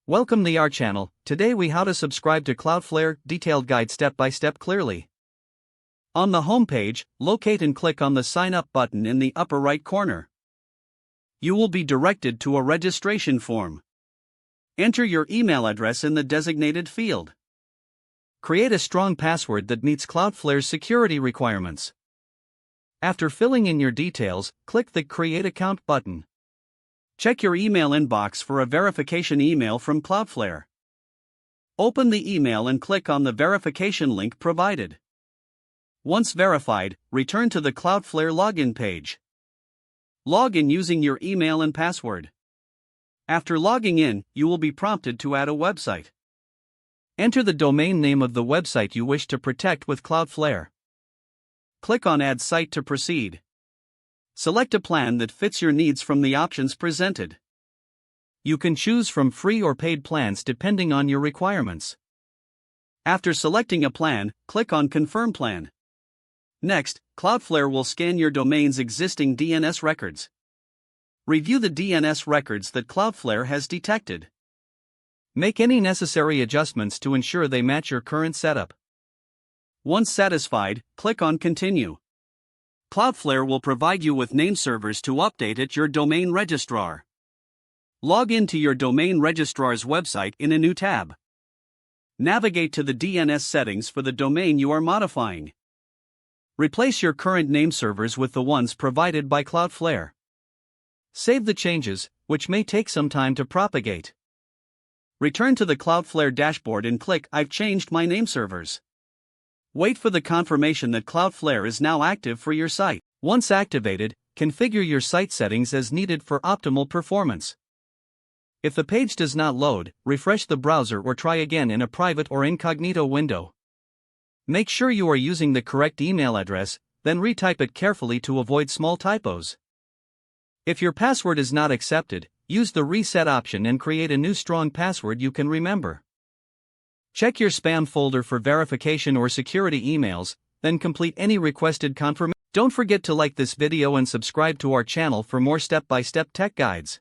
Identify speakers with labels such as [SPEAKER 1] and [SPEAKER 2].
[SPEAKER 1] Welcome to our channel. Today we how to subscribe to Cloudflare, detailed guide step by step clearly. On the home page, locate and click on the sign up button in the upper right corner. You will be directed to a registration form. Enter your email address in the designated field. Create a strong password that meets Cloudflare's security requirements. After filling in your details, click the Create Account button. Check your email inbox for a verification email from Cloudflare. Open the email and click on the verification link provided. Once verified, return to the Cloudflare login page. Log in using your email and password. After logging in, you will be prompted to add a website. Enter the domain name of the website you wish to protect with Cloudflare. Click on Add Site to proceed. Select a plan that fits your needs from the options presented. You can choose from free or paid plans depending on your requirements. After selecting a plan, click on Confirm Plan. Next, Cloudflare will scan your domain's existing DNS records. Review the DNS records that Cloudflare has detected. Make any necessary adjustments to ensure they match your current setup. Once satisfied, click on Continue. Cloudflare will provide you with name servers to update at your domain registrar. Log into your domain registrar's website in a new tab. Navigate to the DNS settings for the domain you are modifying. Replace your current name servers with the ones provided by Cloudflare. Save the changes, which may take some time to propagate. Return to the Cloudflare dashboard and click I've changed my name servers. Wait for the confirmation that Cloudflare is now active for your site. Once activated, configure your site settings as needed for optimal performance. If the page does not load, refresh the browser or try again in a private or incognito window. Make sure you are using the correct email address, then retype it carefully to avoid small typos. If your password is not accepted, use the reset option and create a new strong password you can remember. Check your spam folder for verification or security emails, then complete any requested confirmation. Don't forget to like this video and subscribe to our channel for more step-by-step tech guides.